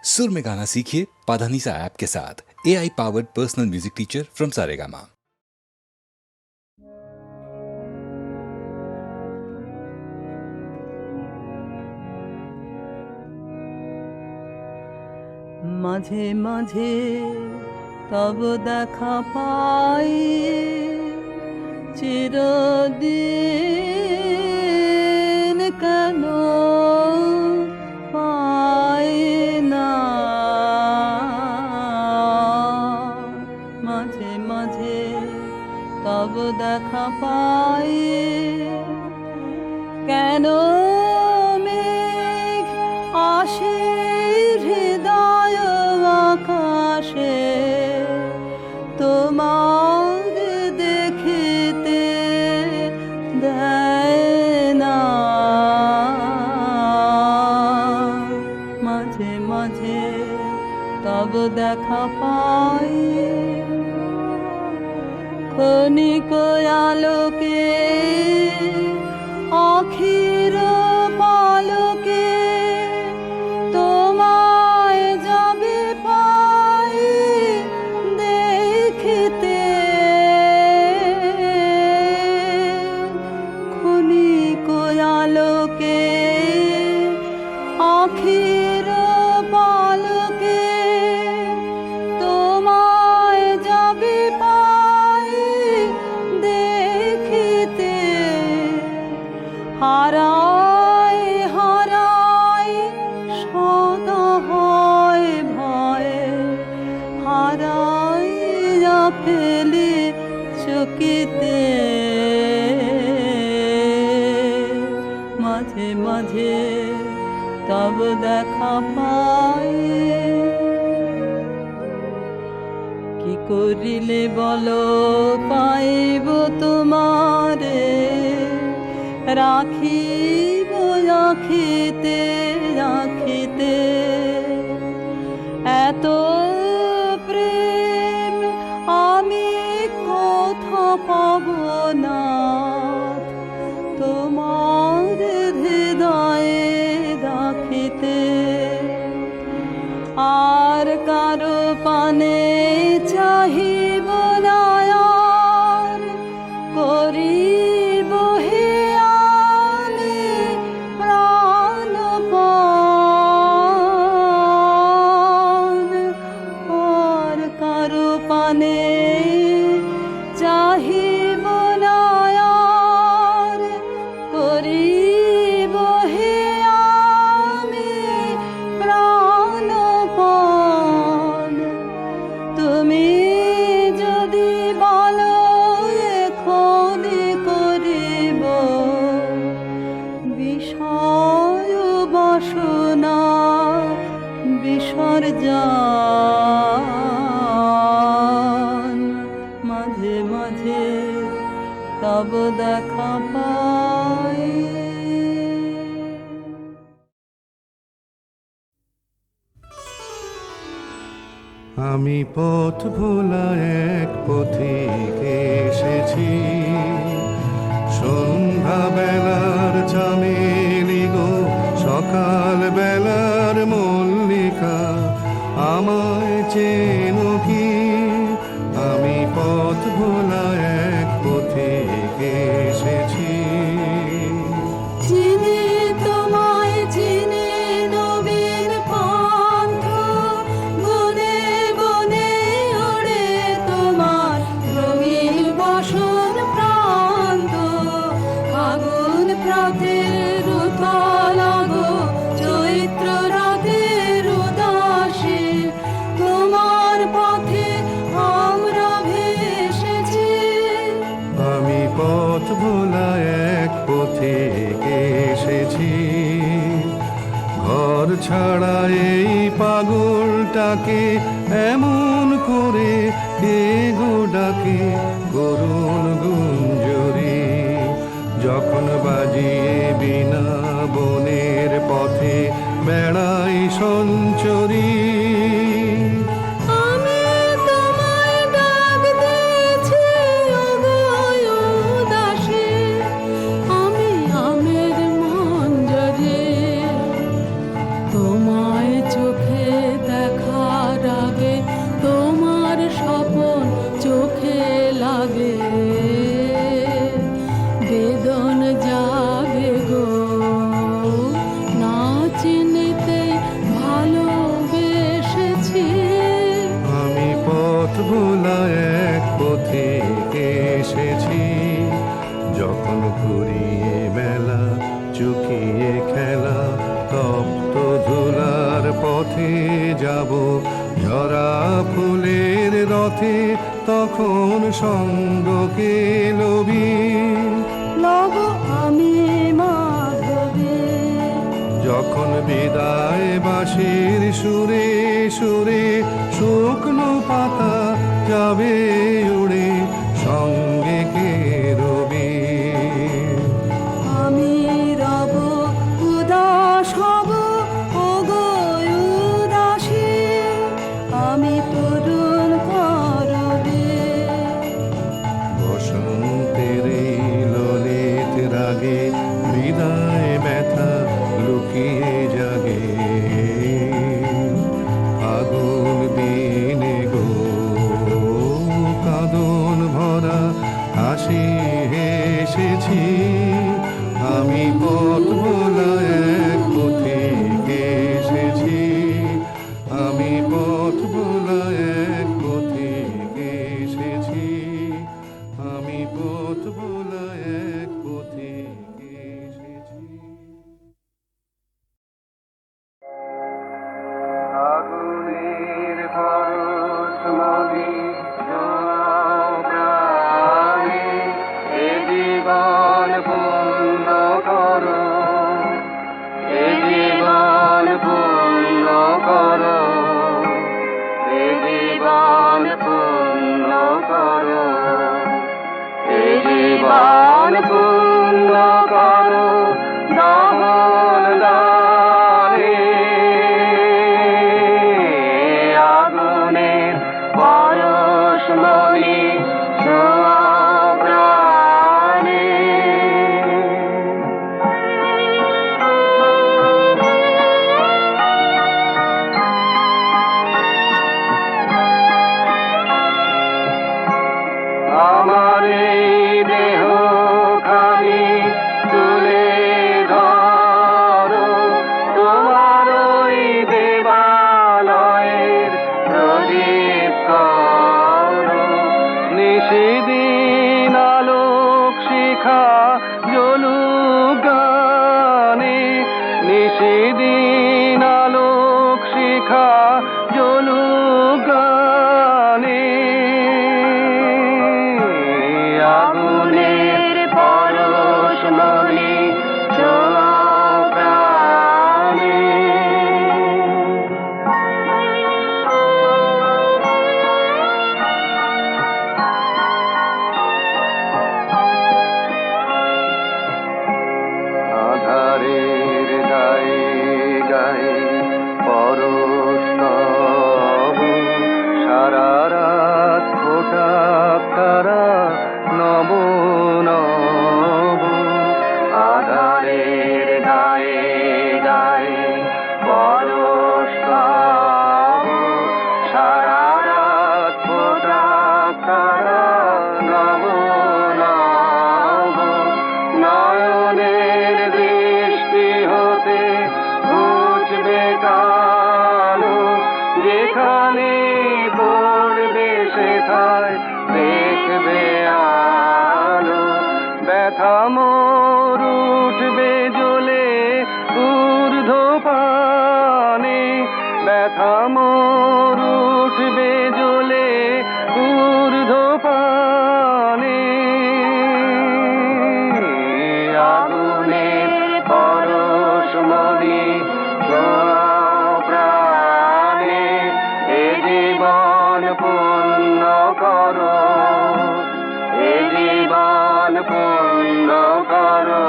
सुर में गाना सीखिए पाधानीसा ऐप के साथ। AI powered personal music teacher from Saregama. মাঝে মাঝে তব দেখা পাই, চিরদিন কেন পাই না। মাঝে মাঝে তব দেখা পাই, কেন মেঘ আসে হৃদয় আকাশে, তোমার দেখিতে দেয় না। মাঝে মাঝে তব দেখা পাই, ক্ষণিক আলোকে আখির পালকে, তোমায় যাবে পাই দেখিতে। ক্ষণিক আলোকে আখির পালকে, তোমায় যাবে পাই দেখিতে। হারায় হারায় সদা হয় ভয়ে, হারাইয়া ফেলি চকিতে। মাঝে মাঝে তব দেখা পাই, কি করিলে বলো পাইব তোমারে, রাখিব রাখিতে রাখিতে। এত প্রেম আমি কোথা পাব না, তোমার হৃদয়ে রাখিতে। আর কারো পানে চাহিব না, আর করিব হে আমি প্রাণপণ। আর কারো পানে চাহিব না, আর করিব হে আমি প্রাণপণ। তুমি যদি বলো এখনই করিব বিষয় বাসনা বিসর্জন। মাঝে মাঝে তব দেখা পাই। আমি পথ ভোলা এক পথিক এসেছি, সন্ধ্যা বেলার চামেলি গো, সকাল বেলার মল্লিকা, আমায় চেনো কি? আমি পথ ভোলা এক পথিক এসেছি। চিনি তোমায় চিনি নবীন পন্থ, বনে বনে ওড়ে তোমার রঙিন বসন প্রান্ত। আগুন প্রাতের উতলাগো, চৈত্র রাতের উদাসী, তোমার পথে আমরা ভেসেছি। আমি পথ ভোলা এক পথিক এসেছি, ঘর ছাড়া এই পাগলটাকে এমন করে কে গো ডাকে করুণ গুঞ্জরি। যখন বাজিয়ে বিনা বনের পথে বেড়াই সঞ্চরী, আমি তোমায় ডাক দিয়েছি ওগো উদাসী, আমি আমের মঞ্জরি। তোমায় চোখে ঝরা ফুলের রথে তখন সঙ্গকে লবি, লব আমি মাধবে। যখন বিদায় বাঁশির সুরে সুরে শুকনো পাতা যাবে উড়ে, সঙ্গে কে রবি। আমি রব উদাস হব, ওগো উদাসী, আমি তরুণ করবে। বসন্তের এই ললিত রাগে বিদায় ব্যথা লুকিয়ে জাগে, ফাগুন দিনে গো কাঁদন ভরা হাসি হেসেছি, আমি পথ ভোলা এক পথিকে এসেছি, আমি পথ ভোলা এক পথিকে এসেছি, আমি পথ ভোলা এক পথিকে এসেছি। আগুনের পরশমণি জোয়াও প্রাণে, এ জীবন পূর্ণ করো, এ জীবন পূর্ণ করো, এ জীবন পূর্ণ করো, এ জীবন পূর্ণ করো, দমন দানে আগুনের পরশমণি ছোঁয়াও প্রাণে। আমার এই দেহ খানি তুলে ধরো, তোমার ওই দেবালয়ের প্রদীপ করো, নিশিদিন আলোক শিখা জ্বলুক গানে, নিশিদিন আলোক শিখা জ্বলুক গানে। আগুনের পরশমণি ছোঁয়াও প্রাণে। আধারের গায়ে গায়ে পরশ তব, সারা রাত ফোটা তারা নব নব। আধারের গায়ে গায়ে পরশ তব, সারা রাত ফোটা তারা নব নব। নয়নের দৃষ্টি হতে ঘুচবে কালো, যেখানে পড়বে সেথায় দেখবে আলো। ব্যথা মোর উঠবে জ্বলে ঊর্ধ্বপানে, ব্যথা মোর উঠবে জ্বলে ঊর্ধ্বপানে। আগুনের পরশমণি ছোঁয়াও প্রাণে, এ জীবন পূর্ণ করো, এ জীবন পূর্ণ করো,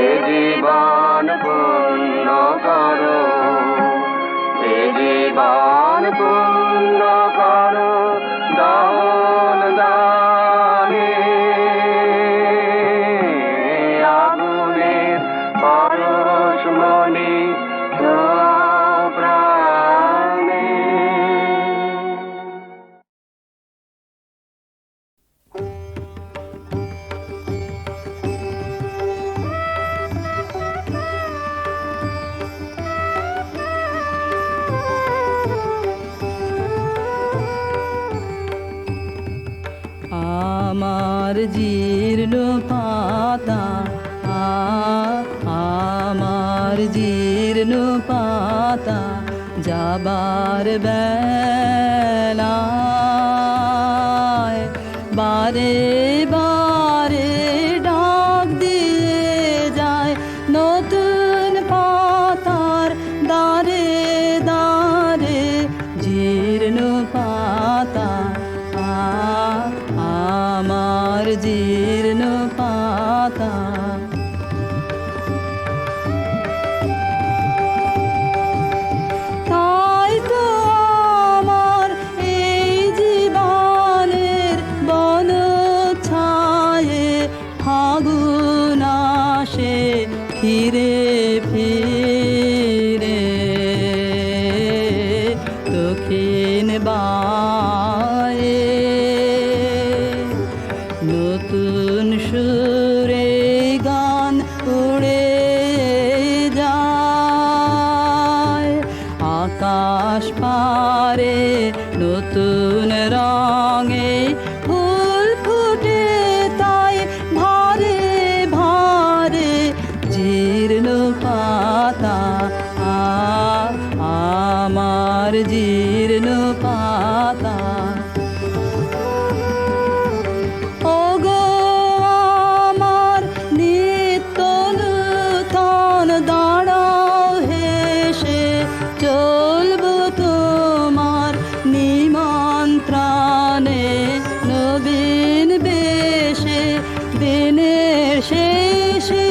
এ জীবন পূর্ণ করো, এ জীবন পূর্ণ করো, দমন দানে আগুনের পরশমণি ছোঁয়াও প্রাণে। আমার জীর্ণ পাতা, আমার জীর্ণ পাতা, যাবার বেলায় বারে বারে ডাক দিয়ে যায় নতুন পাতার দারে দারে জীর্ণ পাতা আমার জীর্ণ পাতা তাই তো আমার এই জীবনের বনছায়ে ফাগুন আসে ফিরে ফিরে দক্ষিণ বায়ে নতুন সুরে গান উড়ে যায় আকাশ পারে নতুন রঙে ফুল ফুটে তাই ভারে ভারে জীর্ণ পাতা আমার জীর্ণ পাতা ওগো আমার নিত্য নূতন দাঁড়াও হেসে চলবো তোমার নিমন্ত্রণে নবীন বেশে দিনের শেষে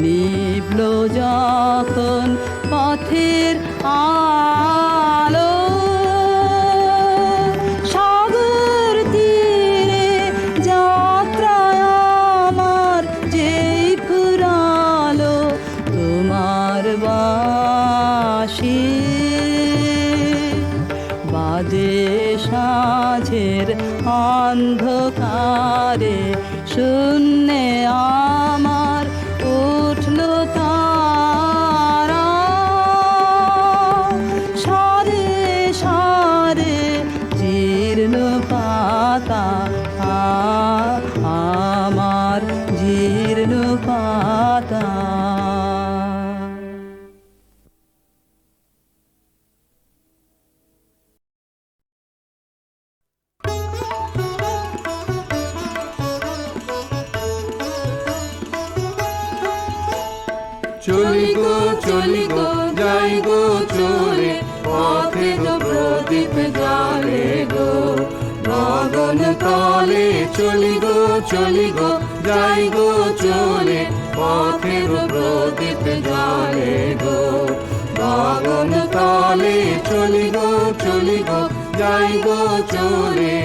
নিভল যখন পথের আলো সাগর তীরে যাত্রায় আমার যেই ফুরালো তোমার বাঁশি বাজে সাঁঝের অন্ধকারে শূন্যে আমার উঠল তারা সারে সারে জীর্ণ পাতা আমার জীর্ণ পাতা চলি গো যাই গো চলে পথে গো প্রদীপ জালে গো গগন তলে চলি গো যাই গো চলে পথে গো প্রদীপ জালে গো গগন তলে চলি গো যাই গো চলে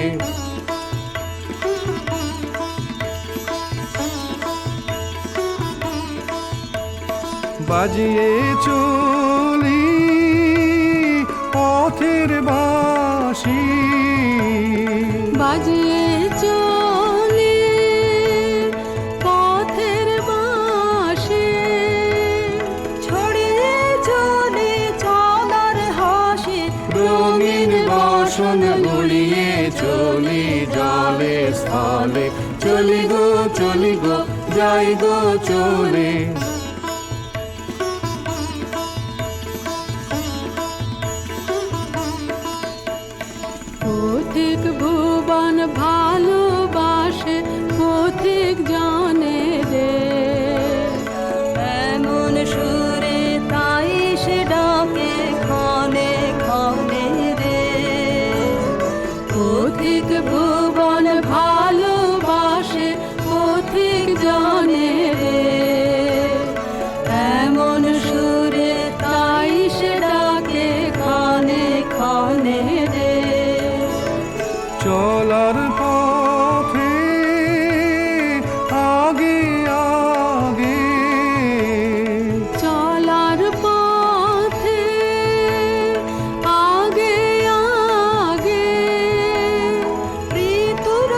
বাজিয়ে চলি পথের বাঁশি বাজিয়ে চলি পথের বাঁশি ছড়িয়ে চলে চাঁদার হাসি রঙিন বাসন গুলিয়ে চলি জলে স্থলে চলি গো যাই গো চলে পথিক ভুবন ভালোবাসে পথিক জানে রে এমন সুরে তাই সে ডাকে ক্ষণে ক্ষণে রে পথিক ভুবন ভালোবাসে পথিক জানে রে এমন সুরে তাই সে ডাকে ক্ষণে ক্ষণে রে চলার পথে আগে আগে চলার পথে আগে আগে ঋতুর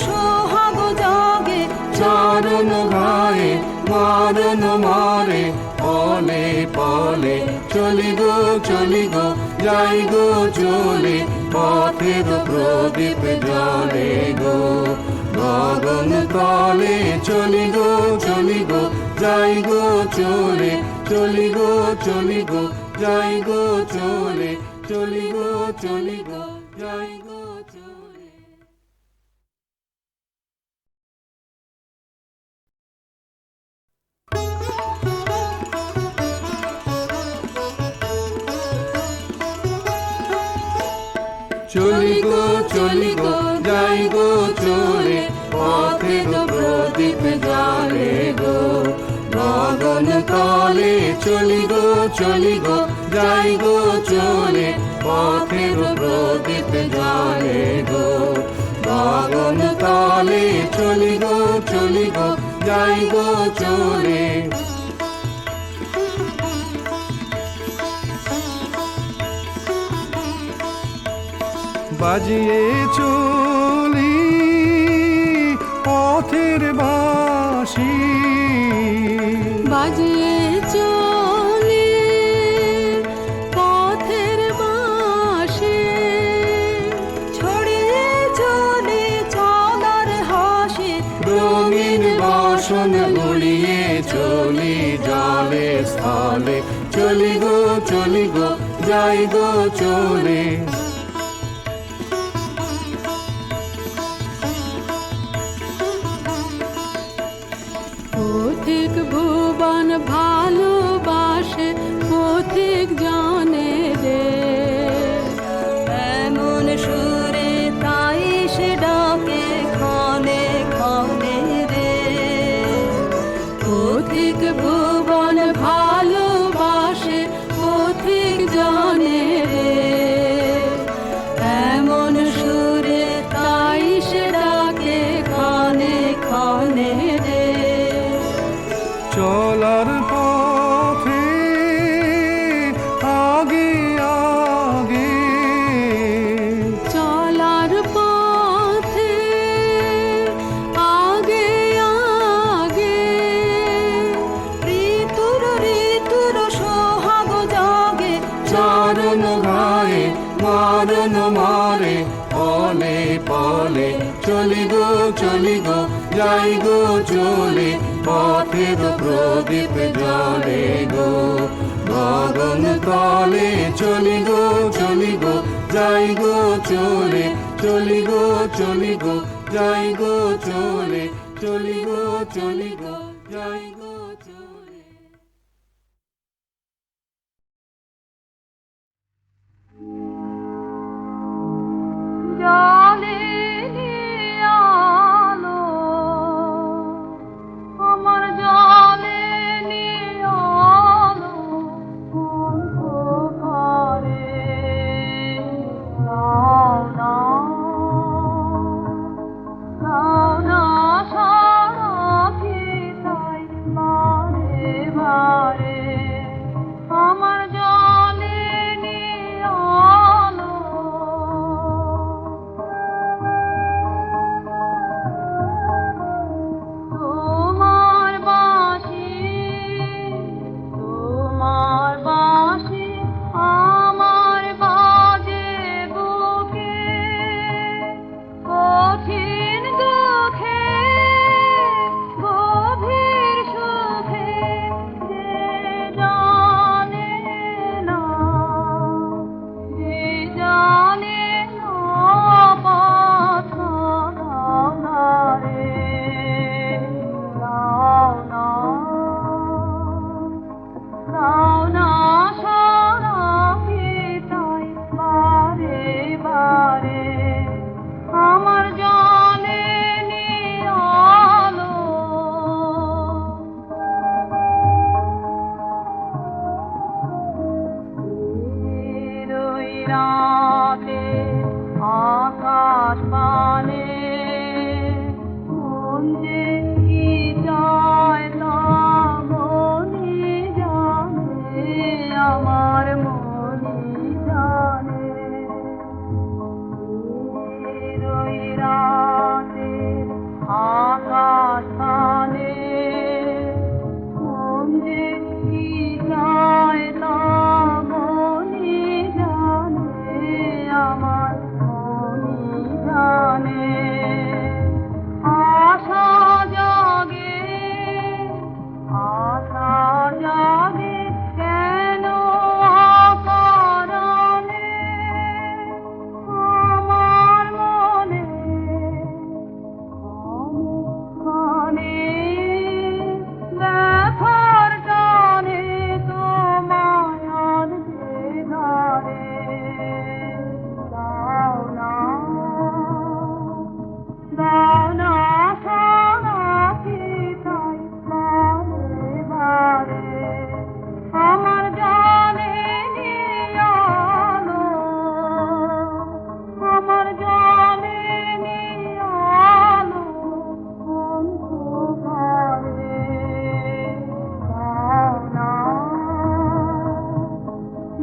সোহাগ জাগে চরণ ঘায়ে মারণ মারে পলে পলে চলি গো যাই গো চলে পথের প্রদীপ জলে গো গগন তলে চলি গো যাই গো চলে চলি গো যাই গো চলে, চলি গো চলি গো, যাই গো চলে। চলি গো চলি গো, যাই গো চলে, পথে গো প্রদীপ জ্বালে গো, গগন তলে চলি গো চলি গো, যাই গো চলে, পথে গো প্রদীপ জ্বালে গো, গগন তলে চলি গো চলি গো, যাই গো চলে। বাজিয়ে চলি পথের বাঁশি, বাজিয়ে চলে পথের বাঁশি, ছড়িয়ে চলে চলার হাসি, রঙিন বাসন উড়িয়ে চলি জলে স্থলে, চলি গো চলি গো, যাই গো চলে। পথিক ভুবন ভালোবাসে, পথিক জানে রে, এমন সুরে তাই সে ডাকে ক্ষণে ক্ষণে রে। পথিক ভুবন ভালোবাসে, পথিক জানে রে, এমন সুরে তাই সে ডাকে ক্ষণে ক্ষণে রে। চলার পথে আগে আগে, চলার পথে আগে আগে, ঋতুর ঋতুর সোহাগ জাগে, চরণ গায়ে মারণ মারে, পলে পলে চলি গো চলি গো, যাই গো চলে, পথের প্রদীপ জ্বলে গো, গগন তলে চলি গো চলি গো, যাই গো চলে, চলি গো চলি গো, যাই গো চলে, চলি গো চলি গো, যাই গো চলে। জলে আলো আমার, জলে আলো অন্ধকারে, নাও না নাও না সারাথী তাই বারে বারে, আমার জলে আলো। তোমার বাঁশি, তোমার বাঁশি আমার বাজে বুকে, কঠিন দুঃখে গভীর সুখে, যে জানে না, যে জানে না পথ নাও না রে, নাও না নাও না সারাথী তাই বারে বারে, আমার জলে আলো। ওই রাতে আকাশ পানে, মন যে কি চায় তা মনই জানে, আমার মনই জানে। ওই রাতে আকাশ পানে, মন যে কি চায় তা মনই জানে, আমার মনই জানে।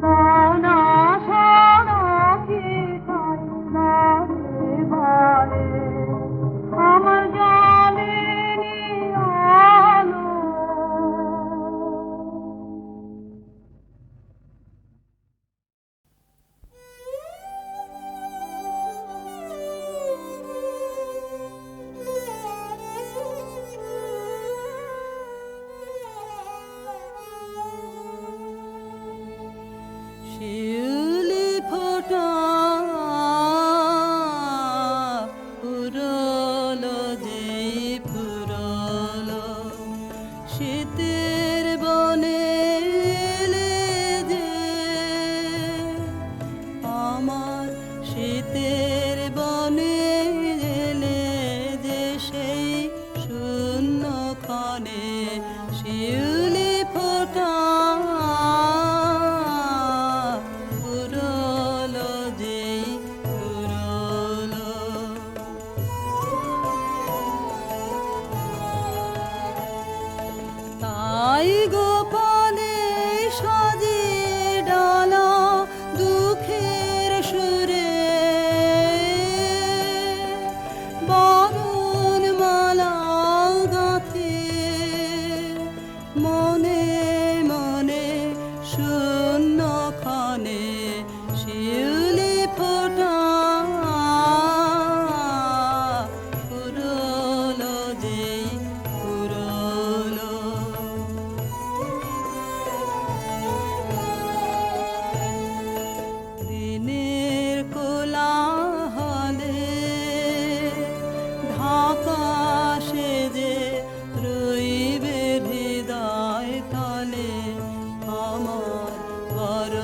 দানা সারা কি তাই বারে বারে আমার জ্বালেনি আলো। শিউলি ফোটা পুরলো যে পুরলো শীতের বনে এলে যে আমার শীতের বনে এলে যে সেই শূন্য ক্ষণে শিউলি ফোটা পুরলো যেই পুরলো। তাই গোপনে সাজিয়ে ডালা দুঃখের সুরে বরণ মালা গাঁথে মনে মনে শূন্য ক্ষণে শিউলি ফোটা পুরলো যেই পুরলো। দিনের কোলাহলে ঢাকা সেজে রইবে হৃদয় তলে আমার বড়